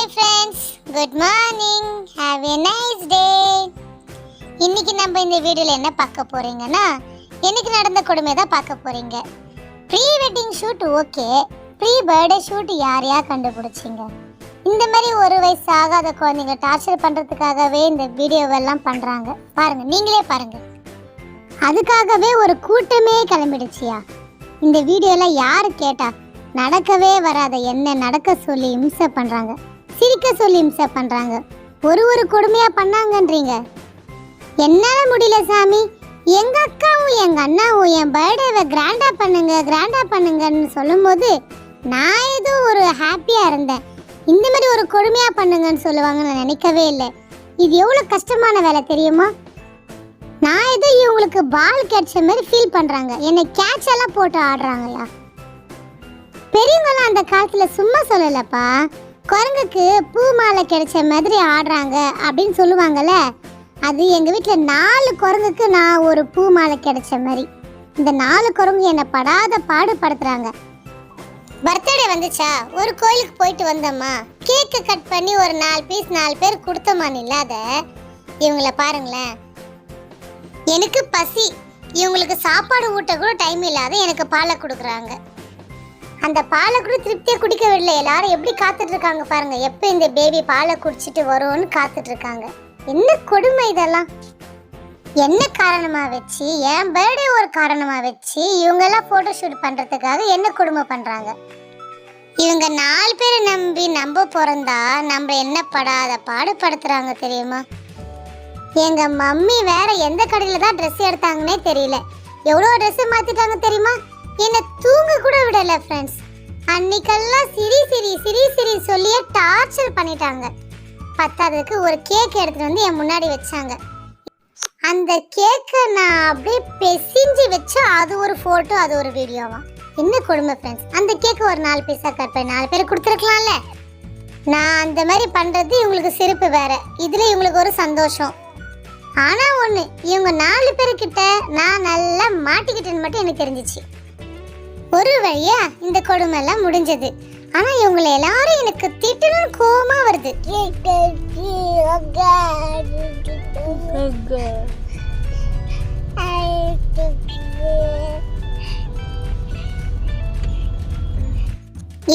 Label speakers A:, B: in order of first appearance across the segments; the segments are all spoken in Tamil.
A: Hi friends, good morning, have a nice day. இன்னைக்கு நம்ம இந்த வீடியோவில் என்ன பார்க்க போறீங்கன்னா, எனக்கு நடந்த கொடுமை தான் பார்க்க போறீங்க. Pre wedding shoot okay, pre birthday shoot யாரையா கண்டுபிடிச்சிங்க? இந்த மாதிரி ஒரு வயசு ஆகாத குழந்தைங்க டார்ச்சர் பண்ணுறதுக்காகவே இந்த வீடியோவெல்லாம் பண்ணுறாங்க. பாருங்க, நீங்களே பாருங்க. அதுக்காகவே ஒரு கூட்டமே கிளம்பிடுச்சியா? இந்த வீடியோவில் யார் கேட்டா? நடக்கவே வராத என்ன நடக்க சொல்லி இம்சை பண்ணுறாங்க, சிரிக்க சொல்லி இம்சை பண்ணுறாங்க, ஒரு கொடுமையாக பண்ணாங்கன்றீங்க. என்னால் முடியல சாமி, எங்கள் அக்காவும் எங்கள் அண்ணாவும் என் பர்த்டேவை கிராண்டாக பண்ணுங்கன்னு சொல்லும்போது நான் ஏதோ ஒரு ஹாப்பியாக இருந்தேன். இந்த மாதிரி ஒரு கொடுமையாக பண்ணுங்கன்னு சொல்லுவாங்கன்னு நான் நினைக்கவே இல்லை. இது எவ்வளோ கஷ்டமான வேலை தெரியுமா? நான் ஏதோ இவங்களுக்கு பால் கேட்ச மாதிரி ஃபீல் பண்ணுறாங்க, என்னை கேட்ச் எல்லாம் போட்டு ஆடுறாங்கயா. பெரியவங்களாம் அந்த காலத்தில் சும்மா சொல்லலப்பா, குரங்குக்கு பூ மாலை கிடைச்ச மாதிரி ஆடுறாங்க அப்படின்னு சொல்லுவாங்கல்ல. அது எங்கள் வீட்டில் 4 குரங்குக்கு நான் ஒரு பூ மாலை கிடைச்ச மாதிரி. இந்த 4 குரங்கு என்னை படாத பாடுபடுத்துறாங்க. பர்த்டே வந்துச்சா, ஒரு கோயிலுக்கு போயிட்டு வந்தோம்மா, கேக்கு கட் பண்ணி ஒரு 4 பீஸ் 4 பேர் கொடுத்தோமான்னு இல்லாத இவங்கள பாருங்களேன். எனக்கு பசி, இவங்களுக்கு சாப்பாடு ஊட்ட கூட டைம் இல்லாத எனக்கு பாலை கொடுக்குறாங்க. அந்த பாலை கூட திருப்தியாக குடிக்க விடல. எல்லாரும் எப்படி காத்துட்டு இருக்காங்க பாருங்க, எப்போ இந்த பேபி பாலை குடிச்சிட்டு வரும்னு காத்துட்டு இருக்காங்க. என்ன கொடுமை இதெல்லாம்! என்ன காரணமாக வச்சு, என் பர்த்டே ஒரு காரணமாக வச்சு இவங்கெல்லாம் ஃபோட்டோ ஷூட் பண்ணுறதுக்காக என்ன கொடுமை பண்ணுறாங்க. இவங்க 4 பேரை நம்பி நம்ம பிறந்தா நம்ம என்ன படாத பாடுபடுத்துகிறாங்க தெரியுமா? எங்கள் மம்மி வேற எந்த கடையில் தான் ட்ரெஸ் எடுத்தாங்கன்னே தெரியல. எவ்வளோ ட்ரெஸ்ஸு மாற்றிட்டாங்க தெரியுமா? என்னை தூங்க கூட விடலை ஃப்ரெண்ட்ஸ். அன்னைக்கெல்லாம் சிரி சொல்லியே டார்ச்சர் பண்ணிட்டாங்க. பத்தாததுக்கு ஒரு கேக் எடுத்துகிட்டு வந்து என் முன்னாடி வச்சாங்க. அந்த கேக்கை நான் அப்படியே பெசிஞ்சு வச்சா அது ஒரு ஃபோட்டோ, அது ஒரு வீடியோவா? என்ன கொடுமை ஃப்ரெண்ட்ஸ். அந்த கேக்கு ஒரு 4 பீஸாக கட் பண்ணி 4 பேர் கொடுத்துருக்கலாம்ல. நான் அந்த மாதிரி பண்ணுறது இவங்களுக்கு சிரிப்பு வேற, இதில் இவங்களுக்கு ஒரு சந்தோஷம். ஆனால் ஒன்று, இவங்க 4 பேர்கிட்ட நான் நல்லா மாட்டிக்கிட்டேன்னு மட்டும் எனக்கு தெரிஞ்சிச்சு. ஒரு வழியா இந்த கொடுமை எல்லாம் முடிஞ்சது. ஆனா இவங்களை எல்லாரும் எனக்கு திட்டணும் கோவமா வருது.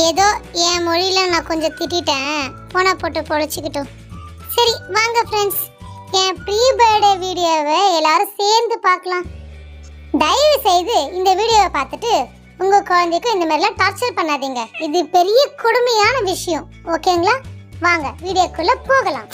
A: ஏதோ என் மொழியில நான் கொஞ்சம் திட்டேன், போனா போட்டு பொழைச்சிக்கிட்டோம். சரி வாங்க ஃப்ரெண்ட்ஸ், என் ப்ரீ பர்த்டே வீடியோவை எல்லாரும் சேர்ந்து பார்க்கலாம். தயவு செய்து இந்த வீடியோவை பார்த்துட்டு உங்க குழந்தைக்கு இந்த மாதிரிலாம் டார்ச்சர் பண்ணாதீங்க. இது பெரிய கொடுமையான விஷயம், ஓகேங்களா? வாங்க வீடியோக்குள்ள போகலாம்.